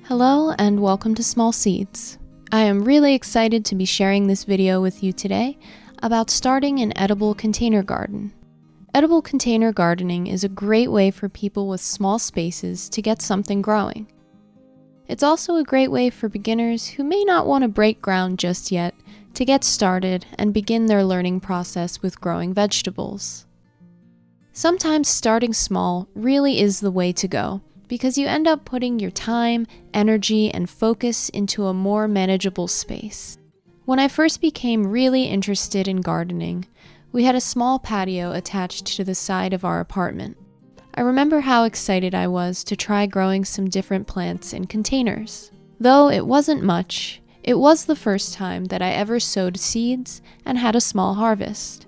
Hello and welcome to Small Seeds. I am really excited to be sharing this video with you today about starting an edible container garden. Edible container gardening is a great way for people with small spaces to get something growing. It's also a great way for beginners who may not want to break ground just yet to get started and begin their learning process with growing vegetables. Sometimes starting small really is the way to go, because you end up putting your time, energy, and focus into a more manageable space. When I first became really interested in gardening, we had a small patio attached to the side of our apartment. I remember how excited I was to try growing some different plants in containers. Though it wasn't much, it was the first time that I ever sowed seeds and had a small harvest.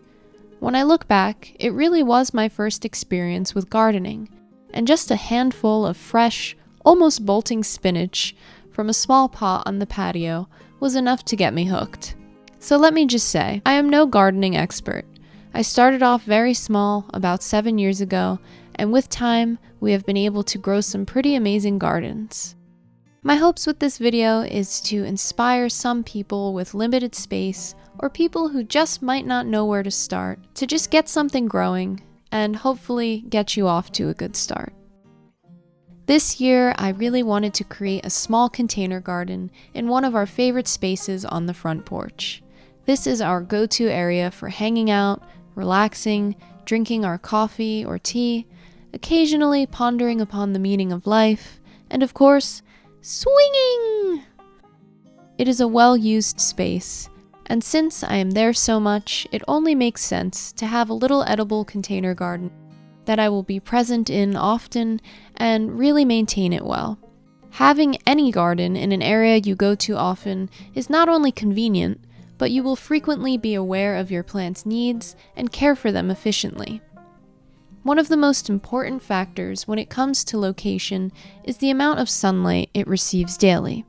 When I look back, it really was my first experience with gardening, and just a handful of fresh, almost bolting spinach from a small pot on the patio was enough to get me hooked. So let me just say, I am no gardening expert. I started off very small about 7 years ago, and with time, we have been able to grow some pretty amazing gardens. My hopes with this video is to inspire some people with limited space or people who just might not know where to start to just get something growing and hopefully get you off to a good start. This year, I really wanted to create a small container garden in one of our favorite spaces on the front porch. This is our go-to area for hanging out, relaxing, drinking our coffee or tea, occasionally pondering upon the meaning of life, and of course, swinging! It is a well-used space, and since I am there so much, it only makes sense to have a little edible container garden that I will be present in often and really maintain it well. Having any garden in an area you go to often is not only convenient, but you will frequently be aware of your plant's needs and care for them efficiently. One of the most important factors when it comes to location is the amount of sunlight it receives daily.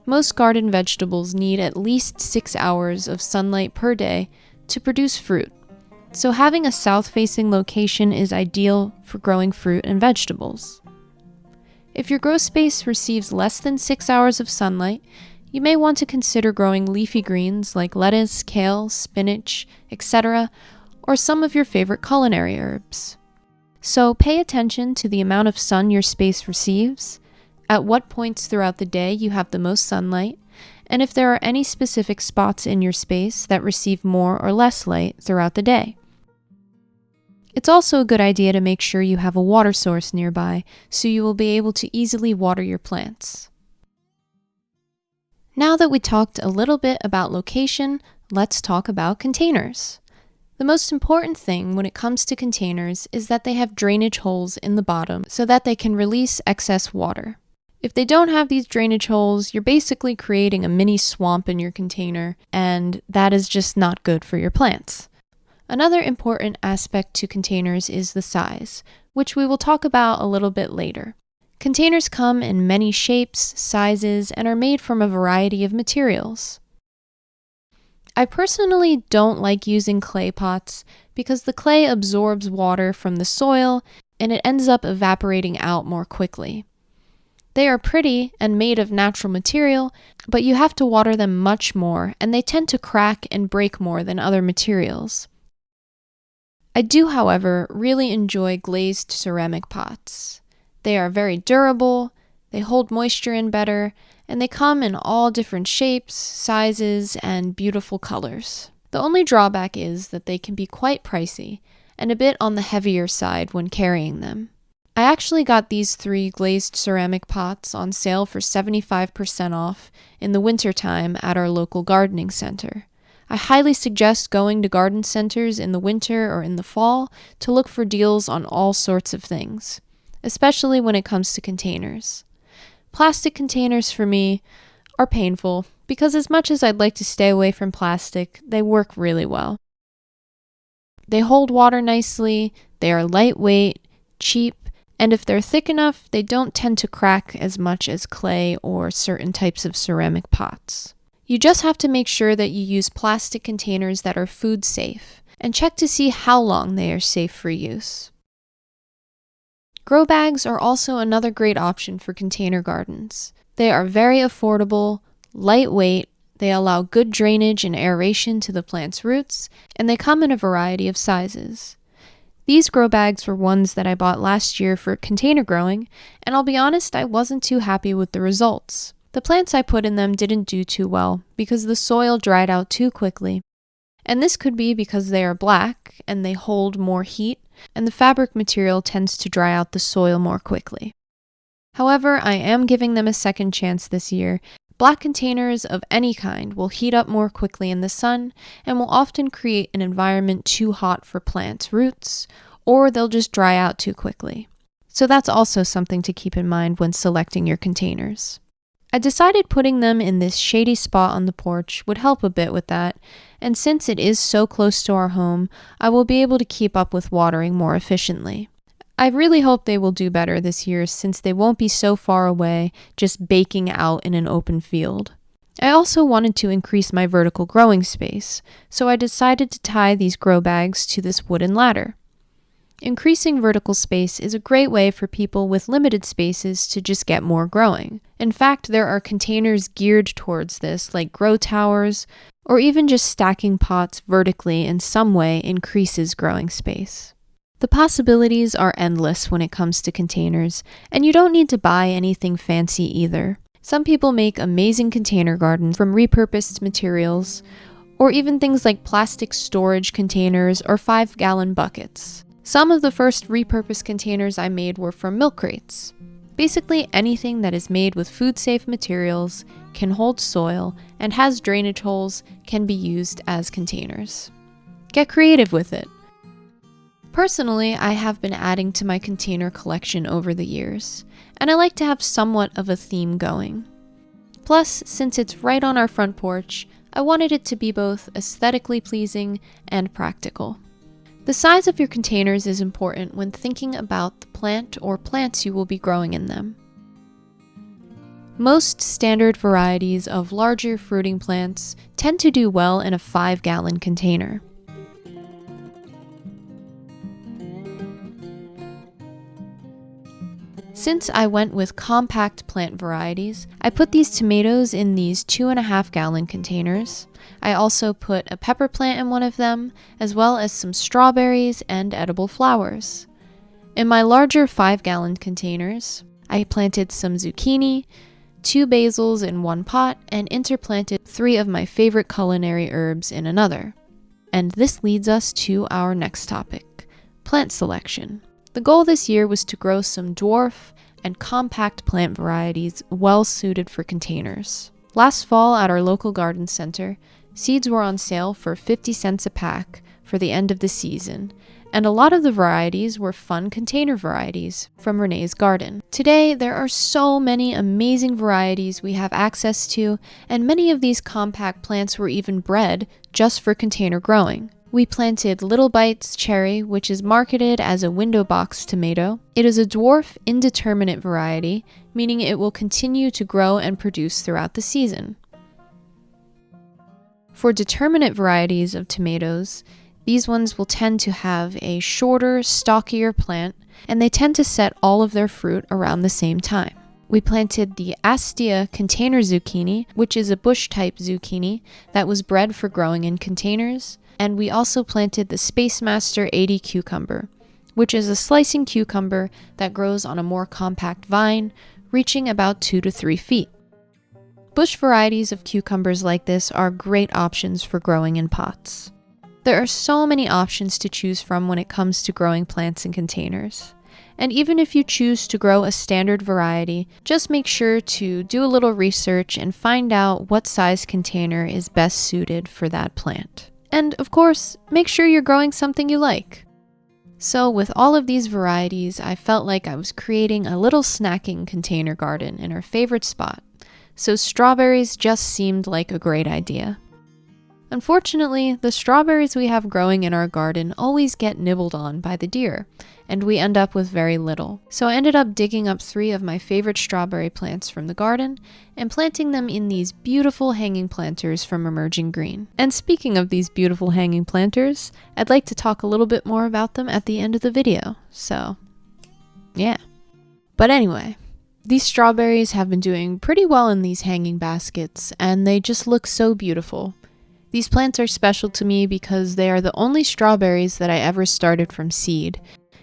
Most garden vegetables need at least 6 hours of sunlight per day to produce fruit, so having a south-facing location is ideal for growing fruit and vegetables. If your grow space receives less than 6 hours of sunlight, you may want to consider growing leafy greens like lettuce, kale, spinach, etc., or some of your favorite culinary herbs. So pay attention to the amount of sun your space receives, at what points throughout the day you have the most sunlight, and if there are any specific spots in your space that receive more or less light throughout the day. It's also a good idea to make sure you have a water source nearby so you will be able to easily water your plants. Now that we talked a little bit about location, let's talk about containers. The most important thing when it comes to containers is that they have drainage holes in the bottom so that they can release excess water. If they don't have these drainage holes, you're basically creating a mini swamp in your container, and that is just not good for your plants. Another important aspect to containers is the size, which we will talk about a little bit later. Containers come in many shapes, sizes, and are made from a variety of materials. I personally don't like using clay pots because the clay absorbs water from the soil and it ends up evaporating out more quickly. They are pretty and made of natural material, but you have to water them much more, and they tend to crack and break more than other materials. I do, however, really enjoy glazed ceramic pots. They are very durable, they hold moisture in better, and they come in all different shapes, sizes, and beautiful colors. The only drawback is that they can be quite pricey, and a bit on the heavier side when carrying them. I actually got these 3 glazed ceramic pots on sale for 75% off in the wintertime at our local gardening center. I highly suggest going to garden centers in the winter or in the fall to look for deals on all sorts of things, especially when it comes to containers. Plastic containers for me are painful because as much as I'd like to stay away from plastic, they work really well. They hold water nicely, they are lightweight, cheap, and if they're thick enough, they don't tend to crack as much as clay or certain types of ceramic pots. You just have to make sure that you use plastic containers that are food safe, and check to see how long they are safe for use. Grow bags are also another great option for container gardens. They are very affordable, lightweight, they allow good drainage and aeration to the plant's roots, and they come in a variety of sizes. These grow bags were ones that I bought last year for container growing, and I'll be honest, I wasn't too happy with the results. The plants I put in them didn't do too well because the soil dried out too quickly. And this could be because they are black and they hold more heat, and the fabric material tends to dry out the soil more quickly. However, I am giving them a second chance this year. Black containers of any kind will heat up more quickly in the sun and will often create an environment too hot for plants' roots, or they'll just dry out too quickly. So that's also something to keep in mind when selecting your containers. I decided putting them in this shady spot on the porch would help a bit with that, and since it is so close to our home, I will be able to keep up with watering more efficiently. I really hope they will do better this year since they won't be so far away, just baking out in an open field. I also wanted to increase my vertical growing space, so I decided to tie these grow bags to this wooden ladder. Increasing vertical space is a great way for people with limited spaces to just get more growing. In fact, there are containers geared towards this, like grow towers, or even just stacking pots vertically in some way increases growing space. The possibilities are endless when it comes to containers, and you don't need to buy anything fancy either. Some people make amazing container gardens from repurposed materials, or even things like plastic storage containers or 5-gallon buckets. Some of the first repurposed containers I made were from milk crates. Basically anything that is made with food-safe materials, can hold soil, and has drainage holes can be used as containers. Get creative with it. Personally, I have been adding to my container collection over the years, and I like to have somewhat of a theme going. Plus, since it's right on our front porch, I wanted it to be both aesthetically pleasing and practical. The size of your containers is important when thinking about the plant or plants you will be growing in them. Most standard varieties of larger fruiting plants tend to do well in a 5-gallon container. Since I went with compact plant varieties, I put these tomatoes in these 2.5-gallon containers. I also put a pepper plant in one of them, as well as some strawberries and edible flowers. In my larger 5-gallon containers, I planted some zucchini, 2 basils in one pot, and interplanted 3 of my favorite culinary herbs in another. And this leads us to our next topic, plant selection. The goal this year was to grow some dwarf and compact plant varieties well suited for containers. Last fall at our local garden center, seeds were on sale for 50 cents a pack for the end of the season, and a lot of the varieties were fun container varieties from Renee's garden. Today, there are so many amazing varieties we have access to, and many of these compact plants were even bred just for container growing. We planted Little Bites cherry, which is marketed as a window box tomato. It is a dwarf indeterminate variety, meaning it will continue to grow and produce throughout the season. For determinate varieties of tomatoes, these ones will tend to have a shorter, stockier plant, and they tend to set all of their fruit around the same time. We planted the Astia container zucchini, which is a bush-type zucchini that was bred for growing in containers, and we also planted the Space Master 80 cucumber, which is a slicing cucumber that grows on a more compact vine, reaching about 2 to 3 feet. Bush varieties of cucumbers like this are great options for growing in pots. There are so many options to choose from when it comes to growing plants in containers. And even if you choose to grow a standard variety, just make sure to do a little research and find out what size container is best suited for that plant. And of course, make sure you're growing something you like. So with all of these varieties, I felt like I was creating a little snacking container garden in our favorite spot. So strawberries just seemed like a great idea. Unfortunately, the strawberries we have growing in our garden always get nibbled on by the deer, and we end up with very little. So I ended up digging up 3 of my favorite strawberry plants from the garden and planting them in these beautiful hanging planters from Emerging Green. And speaking of these beautiful hanging planters, I'd like to talk a little bit more about them at the end of the video. So, yeah. But anyway, These strawberries have been doing pretty well in these hanging baskets, and they just look so beautiful. These plants are special to me because they are the only strawberries that I ever started from seed,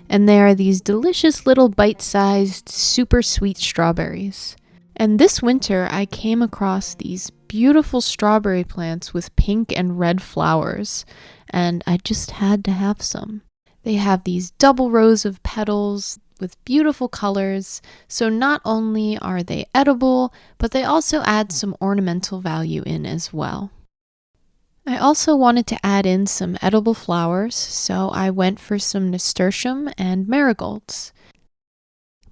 and they are these delicious little bite-sized, super sweet strawberries. And this winter, I came across these beautiful strawberry plants with pink and red flowers, and I just had to have some. They have these double rows of petals with beautiful colors, so not only are they edible, but they also add some ornamental value in as well. I also wanted to add in some edible flowers, so I went for some nasturtium and marigolds.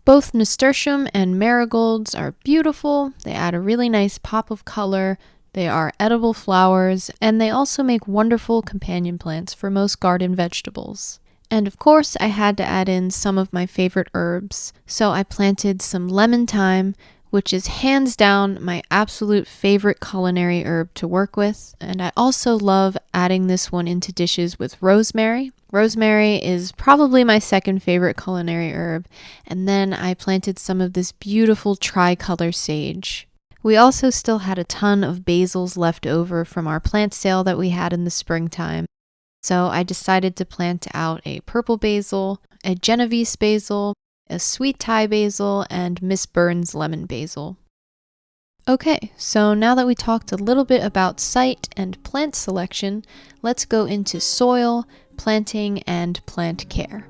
Both nasturtium and marigolds are beautiful, they add a really nice pop of color, they are edible flowers, and they also make wonderful companion plants for most garden vegetables. And of course, I had to add in some of my favorite herbs, so I planted some lemon thyme, which is hands down my absolute favorite culinary herb to work with, and I also love adding this one into dishes with rosemary. Rosemary is probably my second favorite culinary herb, and then I planted some of this beautiful tricolor sage. We also still had a ton of basils left over from our plant sale that we had in the springtime, so I decided to plant out a purple basil, a Genovese basil, a sweet Thai basil, and Miss Burns lemon basil. Okay, so now that we talked a little bit about site and plant selection, let's go into soil, planting, and plant care.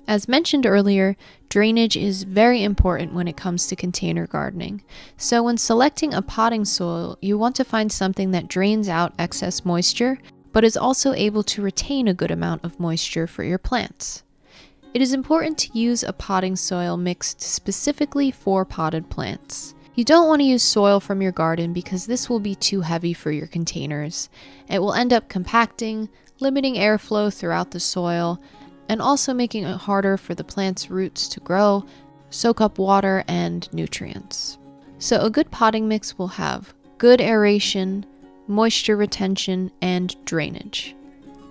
As mentioned earlier, drainage is very important when it comes to container gardening. So when selecting a potting soil, you want to find something that drains out excess moisture, but is also able to retain a good amount of moisture for your plants. It is important to use a potting soil mixed specifically for potted plants. You don't want to use soil from your garden because this will be too heavy for your containers. It will end up compacting, limiting airflow throughout the soil, and also making it harder for the plant's roots to grow, soak up water and nutrients. So a good potting mix will have good aeration, moisture retention, and drainage.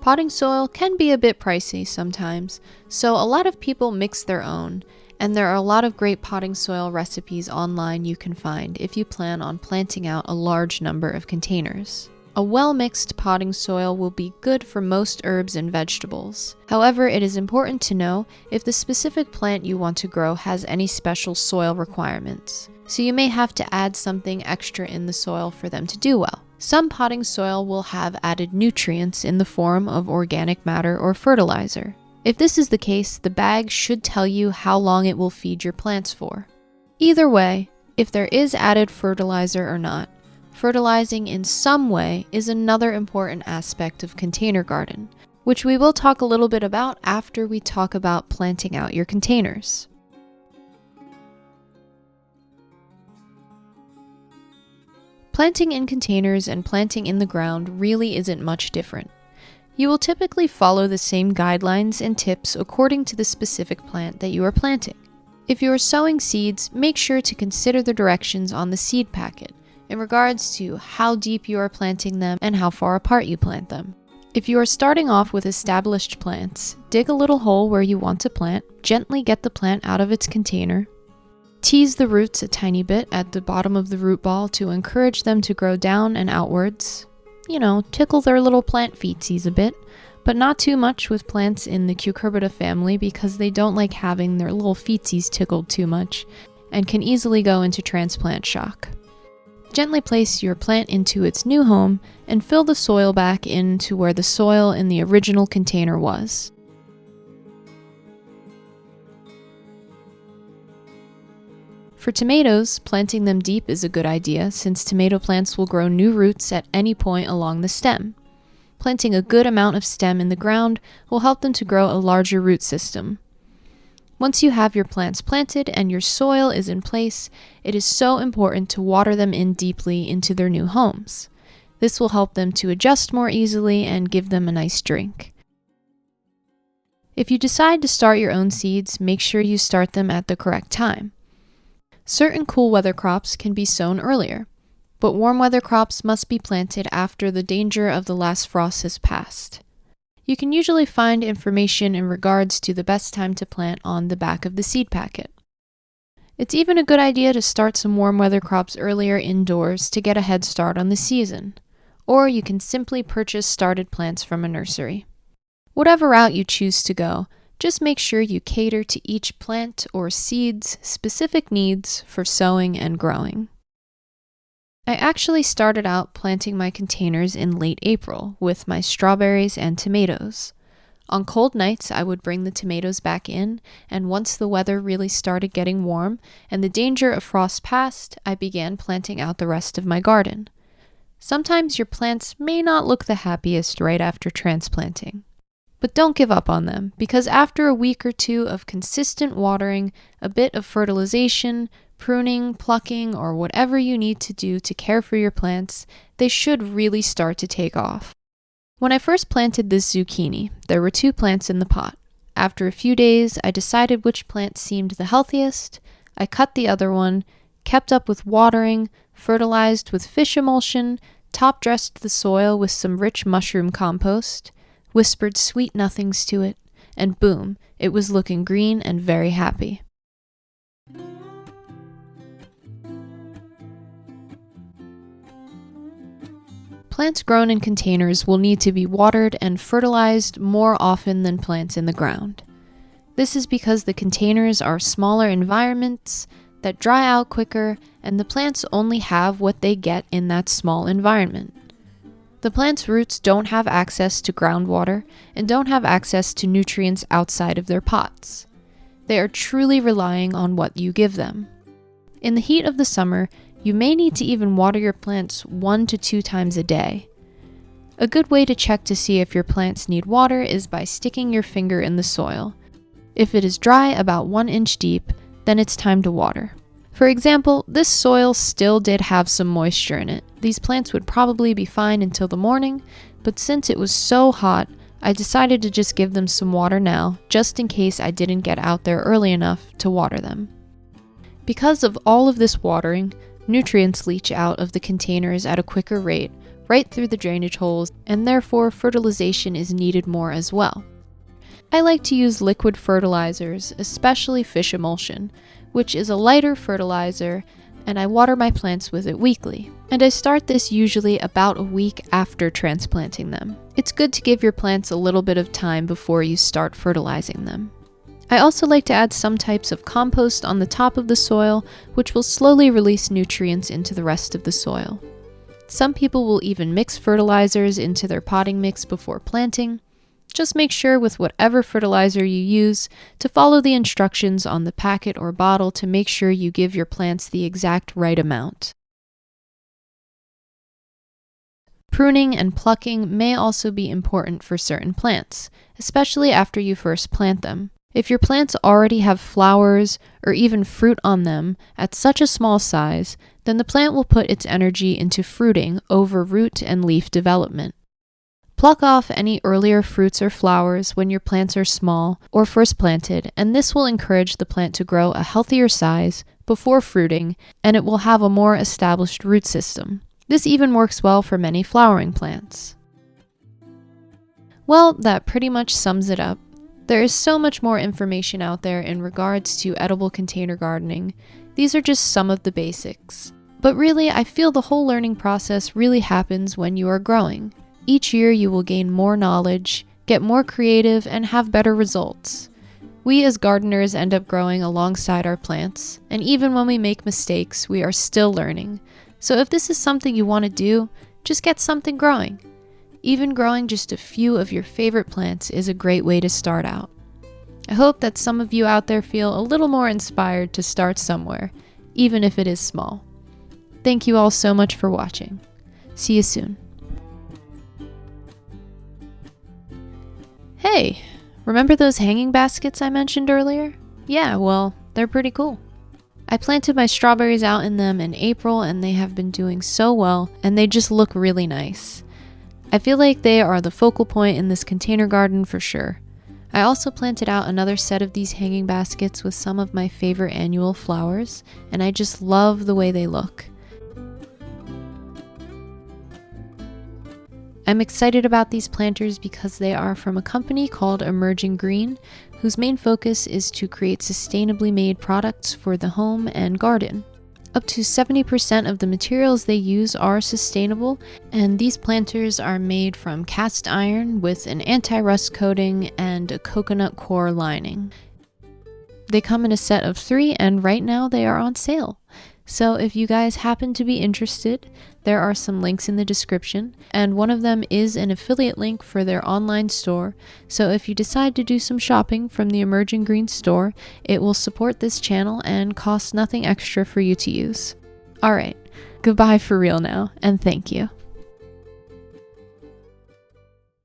Potting soil can be a bit pricey sometimes, so a lot of people mix their own, and there are a lot of great potting soil recipes online you can find if you plan on planting out a large number of containers. A well-mixed potting soil will be good for most herbs and vegetables. However, it is important to know if the specific plant you want to grow has any special soil requirements, so you may have to add something extra in the soil for them to do well. Some potting soil will have added nutrients in the form of organic matter or fertilizer. If this is the case, the bag should tell you how long it will feed your plants for. Either way, if there is added fertilizer or not, fertilizing in some way is another important aspect of container garden, which we will talk a little bit about after we talk about planting out your containers. Planting in containers and planting in the ground really isn't much different. You will typically follow the same guidelines and tips according to the specific plant that you are planting. If you are sowing seeds, make sure to consider the directions on the seed packet in regards to how deep you are planting them and how far apart you plant them. If you are starting off with established plants, dig a little hole where you want to plant, gently get the plant out of its container, tease the roots a tiny bit at the bottom of the root ball to encourage them to grow down and outwards. Tickle their little plant feetsies a bit, but not too much with plants in the cucurbita family because they don't like having their little feetsies tickled too much and can easily go into transplant shock. Gently place your plant into its new home and fill the soil back into where the soil in the original container was. For tomatoes, planting them deep is a good idea since tomato plants will grow new roots at any point along the stem. Planting a good amount of stem in the ground will help them to grow a larger root system. Once you have your plants planted and your soil is in place, it is so important to water them in deeply into their new homes. This will help them to adjust more easily and give them a nice drink. If you decide to start your own seeds, make sure you start them at the correct time. Certain cool weather crops can be sown earlier, but warm weather crops must be planted after the danger of the last frost has passed. You can usually find information in regards to the best time to plant on the back of the seed packet. It's even a good idea to start some warm weather crops earlier indoors to get a head start on the season. Or you can simply purchase started plants from a nursery. Whatever route you choose to go, just make sure you cater to each plant or seed's specific needs for sowing and growing. I actually started out planting my containers in late April with my strawberries and tomatoes. On cold nights, I would bring the tomatoes back in, and once the weather really started getting warm and the danger of frost passed, I began planting out the rest of my garden. Sometimes your plants may not look the happiest right after transplanting. But don't give up on them, because after a week or two of consistent watering, a bit of fertilization, pruning, plucking, or whatever you need to do to care for your plants, they should really start to take off. When I first planted this zucchini, there were 2 plants in the pot. After a few days, I decided which plant seemed the healthiest. I cut the other one, kept up with watering, fertilized with fish emulsion, top-dressed the soil with some rich mushroom compost, whispered sweet nothings to it, and boom, it was looking green and very happy. Plants grown in containers will need to be watered and fertilized more often than plants in the ground. This is because the containers are smaller environments that dry out quicker, and the plants only have what they get in that small environment. The plant's roots don't have access to groundwater and don't have access to nutrients outside of their pots. They are truly relying on what you give them. In the heat of the summer, you may need to even water your plants 1 to 2 times a day. A good way to check to see if your plants need water is by sticking your finger in the soil. If it is dry about 1 inch deep, then it's time to water. For example, this soil still did have some moisture in it. These plants would probably be fine until the morning, but since it was so hot, I decided to just give them some water now, just in case I didn't get out there early enough to water them. Because of all of this watering, nutrients leach out of the containers at a quicker rate, right through the drainage holes, and therefore fertilization is needed more as well. I like to use liquid fertilizers, especially fish emulsion, which is a lighter fertilizer, and I water my plants with it weekly. And I start this usually about a week after transplanting them. It's good to give your plants a little bit of time before you start fertilizing them. I also like to add some types of compost on the top of the soil, which will slowly release nutrients into the rest of the soil. Some people will even mix fertilizers into their potting mix before planting. Just make sure with whatever fertilizer you use to follow the instructions on the packet or bottle to make sure you give your plants the exact right amount. Pruning and plucking may also be important for certain plants, especially after you first plant them. If your plants already have flowers or even fruit on them at such a small size, then the plant will put its energy into fruiting over root and leaf development. Pluck off any earlier fruits or flowers when your plants are small or first planted, and this will encourage the plant to grow a healthier size before fruiting, and it will have a more established root system. This even works well for many flowering plants. Well, that pretty much sums it up. There is so much more information out there in regards to edible container gardening. These are just some of the basics. But really, I feel the whole learning process really happens when you are growing. Each year you will gain more knowledge, get more creative, and have better results. We as gardeners end up growing alongside our plants, and even when we make mistakes, we are still learning. So if this is something you want to do, just get something growing. Even growing just a few of your favorite plants is a great way to start out. I hope that some of you out there feel a little more inspired to start somewhere, even if it is small. Thank you all so much for watching. See you soon. Hey, remember those hanging baskets I mentioned earlier? Yeah, well, they're pretty cool. I planted my strawberries out in them in April, and they have been doing so well, and they just look really nice. I feel like they are the focal point in this container garden for sure. I also planted out another set of these hanging baskets with some of my favorite annual flowers, and I just love the way they look. I'm excited about these planters because they are from a company called Emerging Green, whose main focus is to create sustainably made products for the home and garden. Up to 70% of the materials they use are sustainable, and these planters are made from cast iron with an anti-rust coating and a coconut core lining. They come in a set of 3, and right now they are on sale. So if you guys happen to be interested, there are some links in the description, and one of them is an affiliate link for their online store. So if you decide to do some shopping from the Emerging Green store, it will support this channel and cost nothing extra for you to use. Alright, goodbye for real now, and thank you.